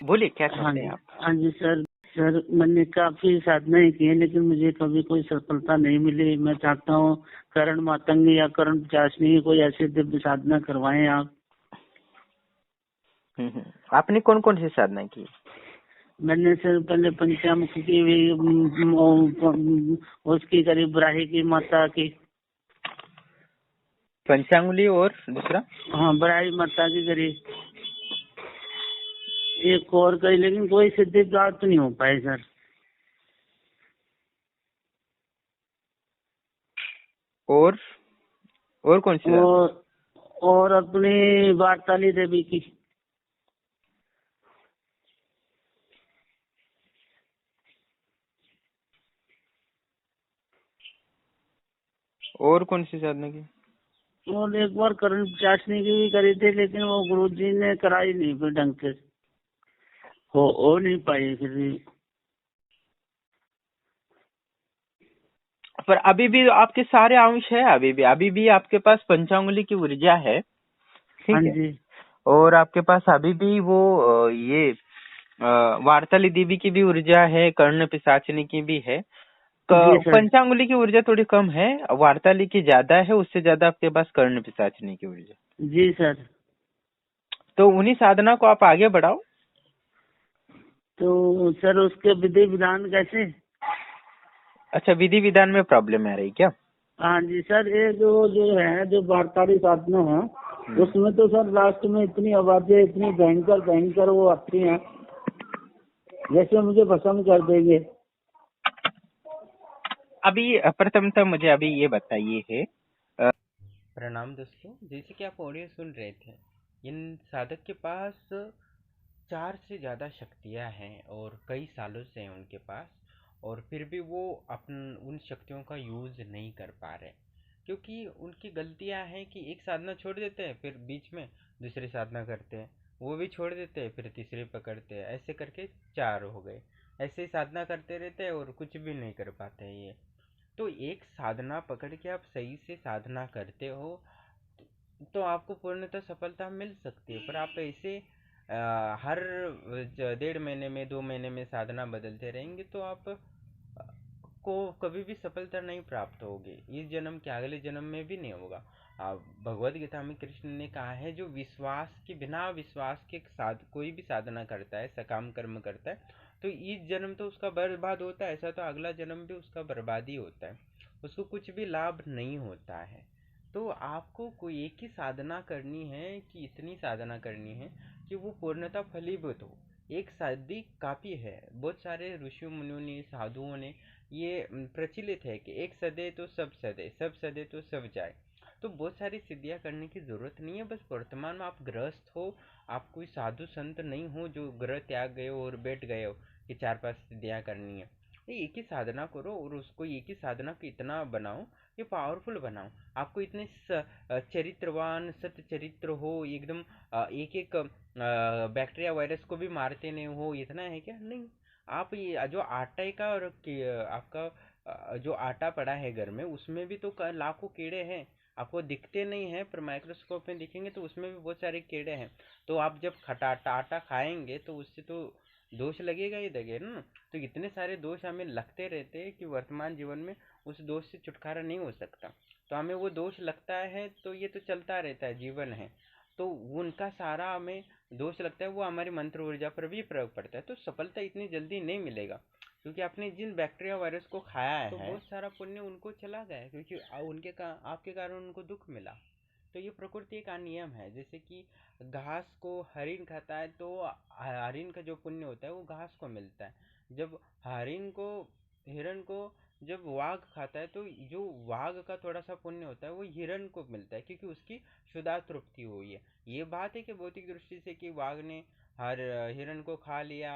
बोलिए क्या हाँ चाहते हैं जी। आप? हाँ जी सर। सर मैंने काफी साधनाएं की है लेकिन मुझे कभी कोई सफलता नहीं मिली। मैं चाहता हूँ करण मातंगी या करण चाशनी कोई ऐसी दिव्य साधना करवाएं आप। आपने कौन कौन सी साधना की? मैंने सर पहले पंचामुखी की भी उसकी करी, ब्राही की माता की। पंचांगुली और दूसरा? हाँ, ब्राही माता की करी, एक और करी, लेकिन कोई सिद्धि प्राप्त नहीं हो पाई सर। और और कौन सी साधना? और अपनी वार्ताली देवी की। और कौन सी साधना की? और एक बार करण चाशनी की भी करी थी लेकिन वो गुरुजी ने कराई नहीं फिर ढंग से, हो नहीं पाई फिर भी। पर अभी भी आपके सारे अंश है, अभी भी आपके पास पंचांगुली की ऊर्जा है, हाँ ठीक है। जी। और आपके पास अभी भी वो ये वार्ताली देवी की भी ऊर्जा है, कर्ण पिशाचिनी की भी है। जी सर। पंचांगुली की ऊर्जा थोड़ी कम है, वार्ताली की ज्यादा है, उससे ज्यादा आपके पास कर्ण पिशाचिनी की ऊर्जा। जी सर। तो उन्हीं साधना को आप आगे बढ़ाओ। तो सर उसके विधि विधान कैसे? अच्छा, विधि विधान में प्रॉब्लम आ रही क्या? हाँ जी सर, ये जो है जो वार्ताली साधना है उसमें तो सर लास्ट में इतनी आवाजें, इतनी भयंकर भयंकर वो आती हैं जैसे मुझे भस्म कर देंगे। अभी प्रथमतः मुझे अभी ये बताइए है। प्रणाम दोस्तों, जैसे कि आप ऑडियो सुन रहे थे, इन साधक के पास 4 से ज़्यादा शक्तियाँ हैं और कई सालों से हैं उनके पास, और फिर भी वो अपन उन शक्तियों का यूज़ नहीं कर पा रहे, क्योंकि उनकी गलतियाँ हैं कि एक साधना छोड़ देते हैं, फिर बीच में दूसरी साधना करते हैं, वो भी छोड़ देते हैं, फिर तीसरी पकड़ते हैं, ऐसे करके 4 हो गए। ऐसे ही साधना करते रहते हैं और कुछ भी नहीं कर पाते हैं ये। तो एक साधना पकड़ के आप सही से साधना करते हो तो आपको पूर्णतः सफलता मिल सकती है। पर आप ऐसे हर 1.5 महीने में 2 महीने में साधना बदलते रहेंगे तो आप को कभी भी सफलता नहीं प्राप्त होगी, इस जन्म के अगले जन्म में भी नहीं होगा। भगवत गीता में कृष्ण ने कहा है, जो विश्वास के बिना विश्वास के साथ कोई भी साधना करता है, सकाम कर्म करता है, तो इस जन्म तो उसका बर्बाद होता है, ऐसा तो अगला जन्म भी उसका बर्बाद ही होता है, उसको कुछ भी लाभ नहीं होता है। तो आपको कोई एक ही साधना करनी है कि इतनी साधना करनी है कि वो पूर्णतः फलीभूत हो। एक साधी काफी है। बहुत सारे ऋषि मुनियों ने, साधुओं ने ये प्रचलित है कि एक सदे तो सब सदे, सब सदे तो सब जाए। तो बहुत सारी सिद्धियां करने की जरूरत नहीं है। बस वर्तमान में आप गृहस्थ हो, आप कोई साधु संत नहीं हो जो ग्रह त्याग गए हो और बैठ गए हो कि 4-5 सिद्धियां करनी है। एक ही साधना करो और उसको एक ही साधना को इतना बनाओ, ये पावरफुल बनाओ। आपको इतने चरित्रवान सत्य चरित्र हो, एकदम एक एक बैक्टीरिया वायरस को भी मारते नहीं हो, इतना है क्या? नहीं। आप ये जो आटा का और आपका जो आटा पड़ा है घर में, उसमें भी तो लाखों कीड़े हैं। आपको दिखते नहीं है, पर माइक्रोस्कोप में दिखेंगे तो उसमें भी बहुत सारे कीड़े हैं। तो आप जब खटाटा आटा खाएंगे तो उससे तो दोष लगेगा ही लगेगा ना। तो इतने सारे दोष हमें लगते रहते हैं कि वर्तमान जीवन में उस दोष से छुटकारा नहीं हो सकता। तो हमें वो दोष लगता है तो ये तो चलता रहता है, जीवन है। तो उनका सारा हमें दोष लगता है, वो हमारी मंत्र ऊर्जा पर भी प्रयोग पड़ता है। तो सफलता इतनी जल्दी नहीं मिलेगा, क्योंकि आपने जिन बैक्टीरिया वायरस को खाया है तो बहुत सारा पुण्य उनको चला गया, क्योंकि आपके कारण उनको दुख मिला। तो ये प्रकृति का नियम है। जैसे कि घास को हरिन खाता है तो हरिन का जो पुण्य होता है वो घास को मिलता है। जब हरिन को हिरण को जब वाघ खाता है तो जो वाघ का थोड़ा सा पुण्य होता है वो हिरण को मिलता है, क्योंकि उसकी क्षुधा तृप्ति हुई है। ये बात है कि भौतिक दृष्टि से कि वाघ ने हर हिरण को खा लिया,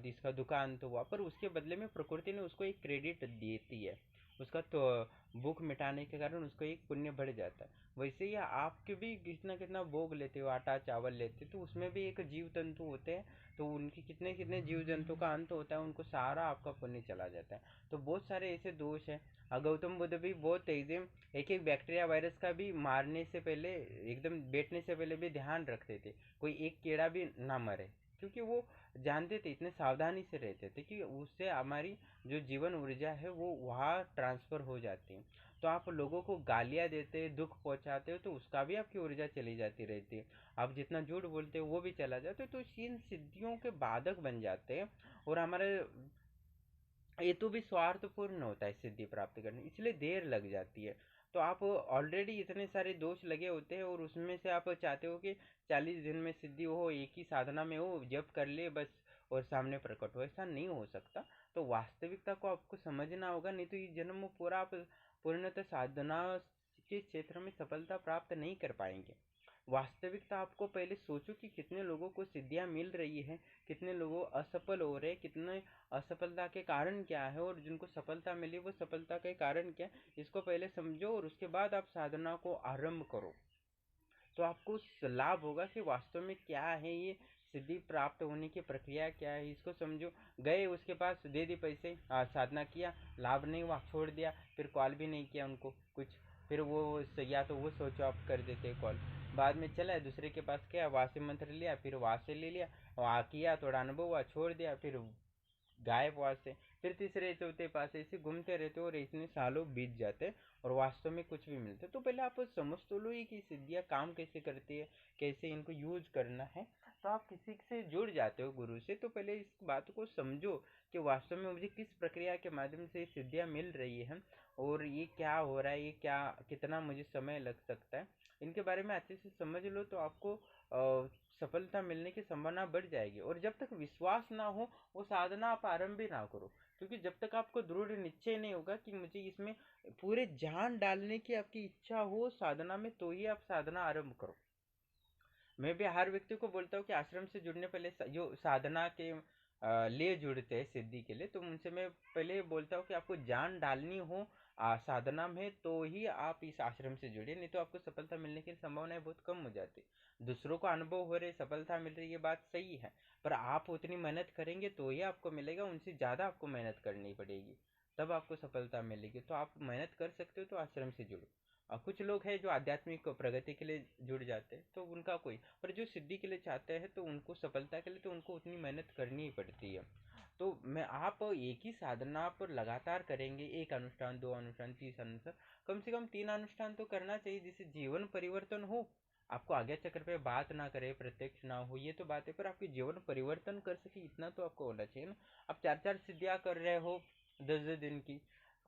जिसका दुकान तो हुआ, पर उसके बदले में प्रकृति ने उसको एक क्रेडिट देती है, उसका तो भूख मिटाने के कारण उसको एक पुण्य बढ़ जाता है। वैसे ही आपके भी कितना कितना भोग लेते हो, आटा चावल लेते हो, तो उसमें भी एक जीव जंतु होते हैं, तो उनके कितने कितने जीव जंतु का अंत होता है, उनको सारा आपका पुण्य चला जाता है। तो बहुत सारे ऐसे दोष हैं। गौतम बुद्ध भी बहुत तेजी एक एक बैक्टीरिया वायरस का भी मारने से पहले, एकदम बैठने से पहले भी ध्यान रखते थे, कोई एक कीड़ा भी ना मरे। क्योंकि वो जानते थे, इतने सावधानी से रहते थे कि उससे हमारी जो जीवन ऊर्जा है वो वहाँ ट्रांसफर हो जाती है। तो आप लोगों को गालियाँ देते, दुख पहुँचाते हो, तो उसका भी आपकी ऊर्जा चली जाती रहती है। आप जितना झूठ बोलते हो वो भी चला जाता है, तो इन सिद्धियों के बाधक बन जाते हैं। और हमारे ये तो भी स्वार्थपूर्ण होता है सिद्धि प्राप्त करने, इसलिए देर लग जाती है। तो आप ऑलरेडी इतने सारे दोष लगे होते हैं और उसमें से आप चाहते हो कि 40 दिन में सिद्धि हो, एक ही साधना में हो, जप कर ले बस और सामने प्रकट हो। ऐसा नहीं हो सकता। तो वास्तविकता को आपको समझना होगा, नहीं तो ये जन्म पूरा आप पूर्णतः साधना के क्षेत्र में सफलता प्राप्त नहीं कर पाएंगे। वास्तविकता आपको पहले सोचो कि कितने लोगों को सिद्धियां मिल रही है, कितने लोग असफल हो रहे हैं, कितने असफलता के कारण क्या है, और जिनको सफलता मिली वो सफलता के कारण क्या है, इसको पहले समझो और उसके बाद आप साधना को आरंभ करो। तो आपको लाभ होगा कि वास्तव में क्या है ये सिद्धि प्राप्त होने की प्रक्रिया, क्या है इसको समझो। गए उसके पास, दे दी पैसे, साधना किया, लाभ नहीं हुआ, छोड़ दिया, फिर कॉल भी नहीं किया उनको कुछ। फिर वो या तो वो सोचो आप कर देते कॉल, बाद में चला दूसरे के पास गया, वहां से मंत्र लिया, फिर वहां से ले लिया, वहां किया, थोड़ा अनुभव हुआ, छोड़ दिया, फिर गायब वहां से। फिर तीसरे चौथे पास ऐसे घूमते रहते और इतने सालों बीत जाते और वास्तव में कुछ भी मिलते। तो पहले आप समझ तो लो ही कि सिद्धियां काम कैसे करती है, कैसे इनको यूज करना है। तो आप किसी से जुड़ जाते हो गुरु से, तो पहले इस बात को समझो कि वास्तव में मुझे किस प्रक्रिया के माध्यम से सिद्धियां मिल रही है, और ये क्या हो रहा है, ये क्या कितना मुझे समय लग सकता है, इनके बारे में अच्छे से समझ लो। तो आपको सफलता मिलने की संभावना बढ़ जाएगी। और जब तक विश्वास ना हो वो साधना आप आरंभ ही ना करो, क्योंकि जब तक आपको दृढ़ निश्चय नहीं होगा कि मुझे इसमें पूरे जान डालने की आपकी इच्छा हो साधना में, तो ही आप साधना आरंभ करो। मैं भी हर व्यक्ति को बोलता हूँ कि आश्रम से जुड़ने पहले जो साधना के लिए जुड़ते हैं सिद्धि के लिए, तो उनसे मैं पहले बोलता हूँ कि आपको जान डालनी हो साधना में, तो ही आप इस आश्रम से जुड़े, नहीं तो आपको सफलता मिलने की संभावनाएं बहुत कम हो जाती। दूसरों को अनुभव हो रहे, सफलता मिल रही, ये बात सही है, पर आप उतनी मेहनत करेंगे तो ही आपको मिलेगा, उनसे ज़्यादा आपको मेहनत करनी पड़ेगी, तब आपको सफलता मिलेगी। तो आप मेहनत कर सकते हो तो आश्रम से जुड़ो। कुछ लोग हैं जो आध्यात्मिक प्रगति के लिए जुड़ जाते हैं, तो उनका कोई, पर जो सिद्धि के लिए चाहते हैं तो उनको सफलता के लिए तो उनको उतनी मेहनत करनी ही पड़ती है। तो मैं आप एक ही साधना पर लगातार करेंगे, एक अनुष्ठान, दो अनुष्ठान, 30 अनुष्ठान, कम से कम 3 अनुष्ठान तो करना चाहिए, जिससे जीवन परिवर्तन हो। आपको आज्ञा चक्र पे बात ना करे, प्रत्यक्ष ना हो, ये तो बात है, पर आपके जीवन परिवर्तन कर सके इतना तो आपको होना चाहिए ना। आप 4 4 सिद्धियां कर रहे हो 10 10 दिन की,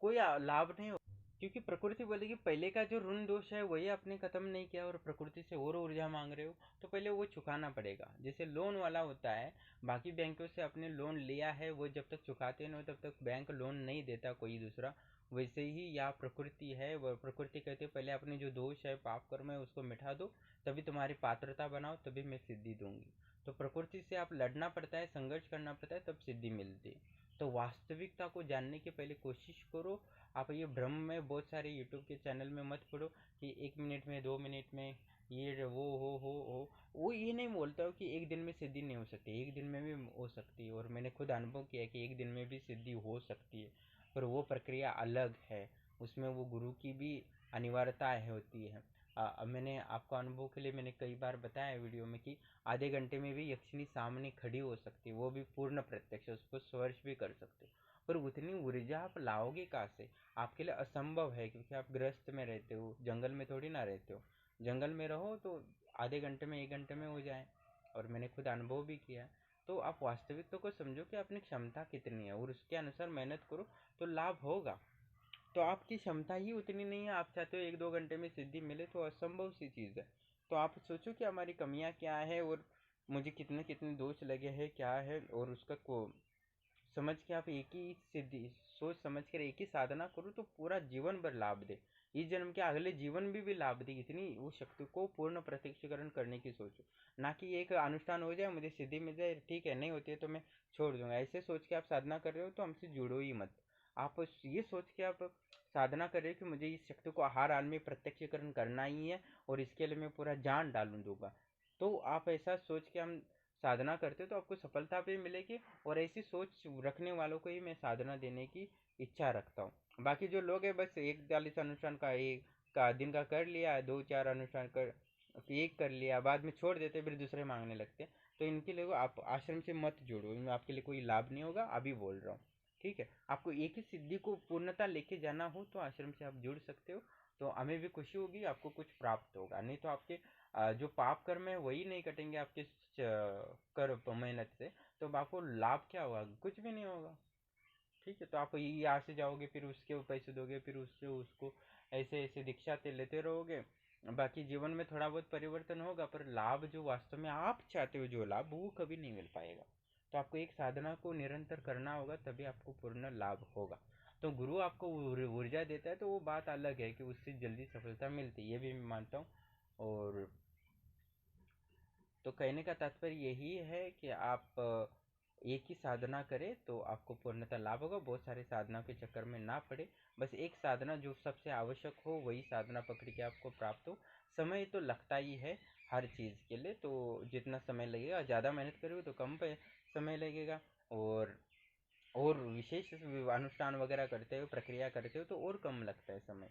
कोई लाभ नहीं हो, क्योंकि प्रकृति बोलेगी पहले का जो ऋण दोष है वही आपने खत्म नहीं किया और प्रकृति से और ऊर्जा मांग रहे हो, तो पहले वो चुकाना पड़ेगा। जैसे लोन वाला होता है, बाकी बैंकों से आपने लोन लिया है, वो जब तक चुकाते नहीं तब तक बैंक लोन नहीं देता कोई दूसरा। वैसे ही यहाँ प्रकृति है, वह प्रकृति कहते पहले अपने जो दोष है, पाप कर्म है, उसको मिटा दो, तभी तुम्हारी पात्रता बनाओ, तभी मैं सिद्धि दूंगी। तो प्रकृति से आप लड़ना पड़ता है, संघर्ष करना पड़ता है, तब सिद्धि मिलती है। तो वास्तविकता को जानने की पहले कोशिश करो। आप ये भ्रम में बहुत सारे यूट्यूब के चैनल में मत पढ़ो कि 1 मिनट में, 2 मिनट में ये वो वो ये नहीं बोलता हो कि एक दिन में सिद्धि नहीं हो सकती, एक दिन में भी हो सकती है, और मैंने खुद अनुभव किया कि एक दिन में भी सिद्धि हो सकती है, पर वो प्रक्रिया अलग है, उसमें वो गुरु की भी अनिवार्यता है होती है। मैंने आपको अनुभव के लिए मैंने कई बार बताया वीडियो में कि आधे घंटे में भी यक्षिणी सामने खड़ी हो सकती है, वो भी पूर्ण प्रत्यक्ष, उसको स्पर्श भी कर सकते हो, पर उतनी ऊर्जा आप लाओगे कहाँ से? आपके लिए असंभव है, क्योंकि आप गृहस्थ में रहते हो, जंगल में थोड़ी ना रहते हो। जंगल में रहो तो आधे घंटे में, 1 घंटे में हो जाए, और मैंने खुद अनुभव भी किया। तो आप वास्तविकता को समझो कि अपनी क्षमता कितनी है और उसके अनुसार मेहनत करो, तो लाभ होगा। तो आपकी क्षमता ही उतनी नहीं है, आप चाहते हो 1 2 घंटे में सिद्धि मिले, तो असंभव सी चीज़ है। तो आप सोचो कि हमारी कमियां क्या है, और मुझे कितने कितने दोष लगे हैं क्या है, और उसका को समझ के आप एक ही सिद्धि सोच समझ कर एक ही साधना करो, तो पूरा जीवन भर लाभ दे, इस जन्म के अगले जीवन में भी लाभ दे। इतनी वो शक्ति को पूर्ण प्रत्यक्षीकरण करने की सोचो, ना कि एक अनुष्ठान हो जाए, मुझे सिद्धि मिल जाए, ठीक है, नहीं होती है तो मैं छोड़ दूंगा, ऐसे सोच के आप साधना कर रहे हो तो हमसे जुड़ो ही मत। आप ये सोच के आप साधना कर रहे हो कि मुझे इस शक्ति को हर हाल में प्रत्यक्षीकरण करना ही है और इसके लिए मैं पूरा जान डालूं दूंगा, तो आप ऐसा सोच के हम साधना करते हो तो आपको सफलता भी मिलेगी। और ऐसी सोच रखने वालों को ही मैं साधना देने की इच्छा रखता हूँ। बाकी जो लोग हैं बस 41 अनुष्ठान का एक का दिन का कर लिया, 2 4 अनुष्ठान कर एक कर लिया, बाद में छोड़ देते, फिर दूसरे मांगने लगते, तो इनके लिए आप आश्रम से मत जोड़ो, इनमें आपके लिए कोई लाभ नहीं होगा, अभी बोल रहा हूँ। ठीक है, आपको एक ही सिद्धि को पूर्णता लेके जाना हो तो आश्रम से आप जुड़ सकते हो, तो हमें भी खुशी होगी, आपको कुछ प्राप्त होगा। नहीं तो आपके जो पाप कर्म है वही नहीं कटेंगे आपके कर मेहनत से, तो आपको लाभ क्या होगा? कुछ भी नहीं होगा। ठीक है, तो आप यहाँ से जाओगे, फिर उसके पैसे दोगे, फिर उससे उसको ऐसे ऐसे दीक्षा लेते रहोगे, बाकी जीवन में थोड़ा बहुत परिवर्तन होगा, पर लाभ जो वास्तव में आप चाहते हो जो लाभ, वो कभी नहीं मिल पाएगा। तो आपको एक साधना को निरंतर करना होगा, तभी आपको पूर्ण लाभ होगा। तो गुरु आपको ऊर्जा देता है तो वो बात अलग है कि उससे जल्दी सफलता मिलती है, ये भी मैं मानता हूँ। और तो कहने का तात्पर्य यही है कि आप एक ही साधना करें तो आपको पूर्णतः लाभ होगा, बहुत सारे साधना के चक्कर में ना पड़े, बस एक साधना जो सबसे आवश्यक हो वही साधना पकड़ के आपको प्राप्त हो। समय तो लगता ही है हर चीज़ के लिए, तो जितना समय लगेगा, ज़्यादा मेहनत करोगे तो कम समय लगेगा, और विशेष अनुष्ठान वगैरह करते हो, प्रक्रिया करते हो तो और कम लगता है समय।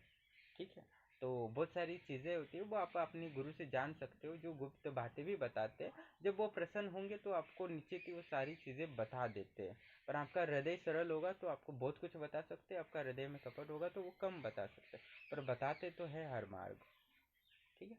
ठीक है, तो बहुत सारी चीज़ें होती है वो आप अपने गुरु से जान सकते हो, जो गुप्त बातें भी बताते हैं। जब वो प्रसन्न होंगे तो आपको नीचे की वो सारी चीज़ें बता देते हैं, पर आपका हृदय सरल होगा तो आपको बहुत कुछ बता सकते हैं, आपका हृदय में कपट होगा तो वो कम बता सकते हैं, पर बताते तो है हर मार्ग। ठीक है,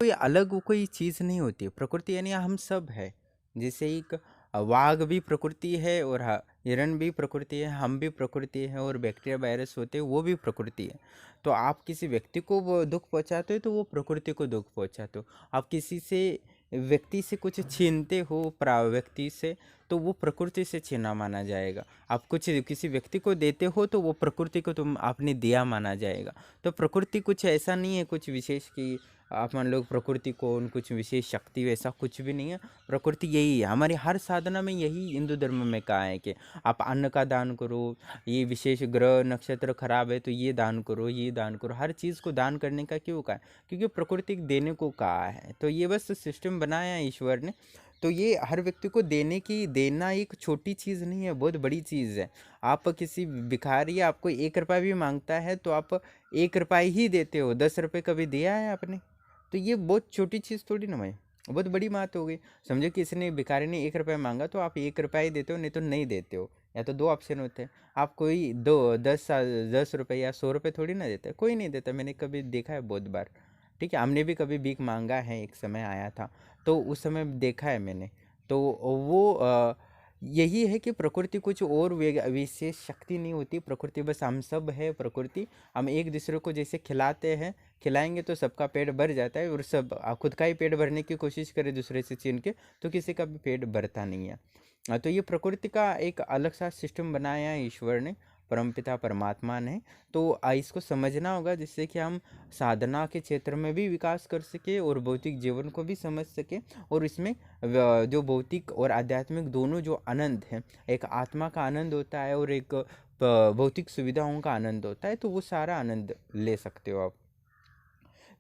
कोई अलग कोई चीज़ नहीं होती है प्रकृति, यानी हम सब है। जैसे एक वाघ भी प्रकृति है, और हिरण भी प्रकृति है, हम भी प्रकृति है, और बैक्टीरिया वायरस होते हैं वो भी प्रकृति है। तो आप किसी व्यक्ति को वो दुख पहुंचाते हो तो वो प्रकृति को दुख पहुंचाते हो। आप किसी से व्यक्ति से कुछ छीनते हो व्यक्ति से, तो वो प्रकृति से छीना माना जाएगा। आप कुछ किसी व्यक्ति को देते हो तो वो प्रकृति को तुम आपने दिया माना जाएगा। तो प्रकृति कुछ ऐसा नहीं है कुछ विशेष कि आप मान लो प्रकृति को कुछ विशेष शक्ति, वैसा कुछ भी नहीं है। प्रकृति यही है, हमारी हर साधना में यही हिंदू धर्म में कहा है कि आप अन्न का दान करो, ये विशेष ग्रह नक्षत्र खराब है तो ये दान करो, ये दान करो। हर चीज़ को दान करने का क्यों कहा है? क्योंकि प्रकृति देने को कहा है, तो ये बस सिस्टम बनाया है ईश्वर ने। तो ये हर व्यक्ति को देना एक छोटी चीज़ नहीं है, बहुत बड़ी चीज़ है। आप किसी भिखारी आपको 1 रुपया भी मांगता है तो आप 1 रुपया ही देते हो, 10 रुपये कभी दिया है आपने? तो ये बहुत छोटी चीज़ थोड़ी ना भाई, बहुत बड़ी बात हो गई। समझो किसी ने भिखारी ने 1 रुपया मांगा तो आप 1 रुपया ही देते हो, नहीं तो नहीं देते हो। या तो दो ऑप्शन होते हैं, आप कोई 10 रुपये या 100 रुपये थोड़ी ना देते, कोई नहीं देता। मैंने कभी देखा है बहुत बार। ठीक है, हमने भी कभी भीख मांगा है, एक समय आया था तो उस समय देखा है मैंने। तो वो यही है कि प्रकृति कुछ और विशेष शक्ति नहीं होती, प्रकृति बस हम सब है। प्रकृति हम एक दूसरे को जैसे खिलाते हैं, खिलाएंगे तो सबका पेट भर जाता है, और सब खुद का ही पेट भरने की कोशिश करे दूसरे से छीन के तो किसी का भी पेट भरता नहीं है। तो ये प्रकृति का एक अलग सा सिस्टम बनाया है ईश्वर ने, परमपिता परमात्मा ने। तो इसको समझना होगा जिससे कि हम साधना के क्षेत्र में भी विकास कर सके और भौतिक जीवन को भी समझ सके। और इसमें जो भौतिक और आध्यात्मिक दोनों जो आनंद है, एक आत्मा का आनंद होता है और एक भौतिक सुविधाओं का आनंद होता है, तो वो सारा आनंद ले सकते हो आप।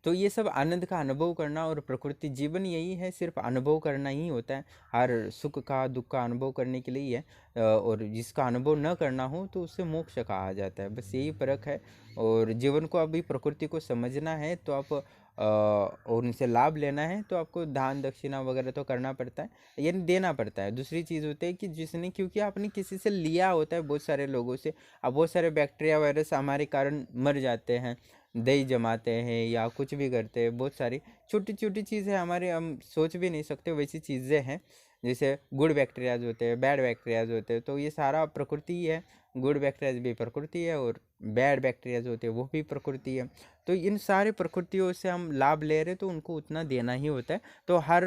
तो ये सब आनंद का अनुभव करना, और प्रकृति जीवन यही है, सिर्फ अनुभव करना ही होता है। हर सुख का दुख का अनुभव करने के लिए ही है, और जिसका अनुभव न करना हो तो उससे मोक्ष कहा जाता है। बस यही फर्क है। और जीवन को अभी प्रकृति को समझना है तो आप और उनसे लाभ लेना है तो आपको दान दक्षिणा वगैरह तो करना पड़ता है, यानी देना पड़ता है। दूसरी चीज़ होती है कि जिसने, क्योंकि आपने किसी से लिया होता है, बहुत सारे लोगों से, अब बहुत सारे बैक्टीरिया वायरस हमारे कारण मर जाते हैं, दही जमाते हैं या कुछ भी करते हैं। बहुत सारी छोटी छोटी चीज़ें हमारे, हम सोच भी नहीं सकते वैसी चीज़ें हैं। जैसे गुड बैक्टीरियाज होते हैं, बैड बैक्टीरियाज होते हैं, तो ये सारा प्रकृति ही है। गुड बैक्टीरियाज भी प्रकृति है और बैड बैक्टीरियाज होते हैं वो भी प्रकृति है। तो इन सारे प्रकृतियों से हम लाभ ले रहे तो उनको उतना देना ही होता है। तो हर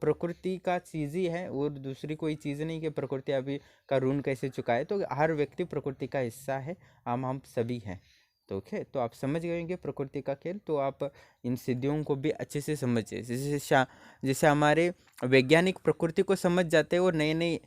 प्रकृति का चीज़ ही है, और दूसरी कोई चीज़ नहीं कि प्रकृति अभी का ऋण कैसे चुकाए। तो हर व्यक्ति प्रकृति का हिस्सा है, हम सभी हैं। तो ओके, तो आप समझ गए होंगे प्रकृति का खेल। तो आप इन सिद्धियों को भी अच्छे से समझिए। जैसे हमारे वैज्ञानिक प्रकृति को समझ जाते हैं और नए नए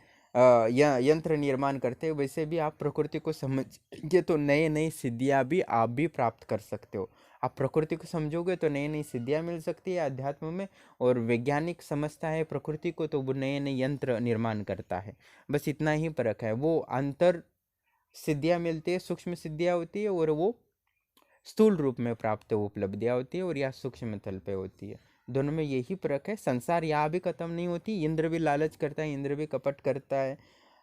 यंत्र निर्माण करते हैं, वैसे भी आप प्रकृति को समझिए तो नए नई सिद्धियाँ भी आप भी प्राप्त कर सकते हो। आप प्रकृति को समझोगे तो नई नई सिद्धियाँ मिल सकती है अध्यात्म में, और वैज्ञानिक समझता है प्रकृति को तो वो नए नए यंत्र निर्माण करता है। बस इतना ही फर्क है। वो अंतर सिद्धियाँ मिलती है, सूक्ष्म सिद्धियाँ होती है, और वो स्थूल रूप में प्राप्त उपलब्धियाँ होती है, और यह सूक्ष्म तल पे होती है। दोनों में यही फर्क है। संसार यहाँ भी खत्म नहीं होती, इंद्र भी लालच करता है, इंद्र भी कपट करता है,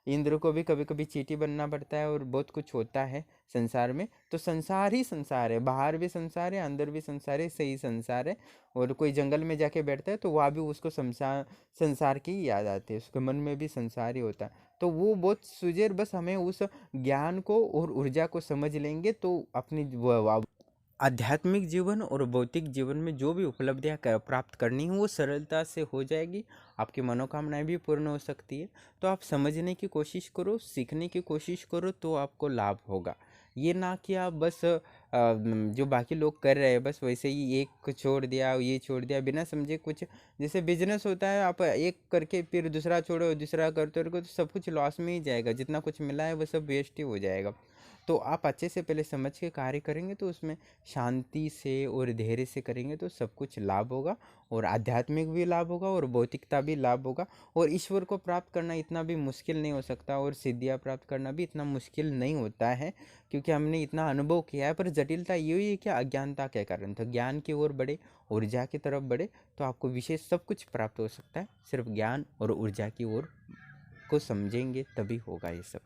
इंद्र को भी कभी कभी चींटी बनना पड़ता है और बहुत कुछ होता है संसार में। तो संसार ही संसार है, बाहर भी संसार है, अंदर भी संसार है, सही संसार है। और कोई जंगल में जाके बैठता है तो वहाँ भी उसको संसार की ही याद आती है, उसके मन में भी संसार ही होता है। तो वो बहुत सुजेर, बस हमें उस ज्ञान को और ऊर्जा को समझ लेंगे तो अपनी आध्यात्मिक जीवन और भौतिक जीवन में जो भी उपलब्धियां प्राप्त करनी है वो सरलता से हो जाएगी। आपकी मनोकामनाएं भी पूर्ण हो सकती है। तो आप समझने की कोशिश करो, सीखने की कोशिश करो, तो आपको लाभ होगा। ये ना कि आप बस जो बाकी लोग कर रहे हैं बस वैसे ही एक छोड़ दिया, ये छोड़ दिया, बिना समझे कुछ। जैसे बिजनेस होता है, आप एक करके फिर दूसरा छोड़ो, दूसरा करते रहो तो सब कुछ लॉस में ही जाएगा, जितना कुछ मिला है वो सब वेस्ट ही हो जाएगा। तो आप अच्छे से पहले समझ के कार्य करेंगे तो उसमें शांति से और धैर्य से करेंगे तो सब कुछ लाभ होगा, और आध्यात्मिक भी लाभ होगा और भौतिकता भी लाभ होगा। और ईश्वर को प्राप्त करना इतना भी मुश्किल नहीं हो सकता, और सिद्धियाँ प्राप्त करना भी इतना मुश्किल नहीं होता है, क्योंकि हमने इतना अनुभव किया है। पर जटिलता यही है कि अज्ञानता के कारण। तो ज्ञान की ओर बढ़े, ऊर्जा की तरफ बढ़े, तो आपको विशेष सब कुछ प्राप्त हो सकता है। सिर्फ ज्ञान और ऊर्जा की ओर को समझेंगे तभी होगा ये सब।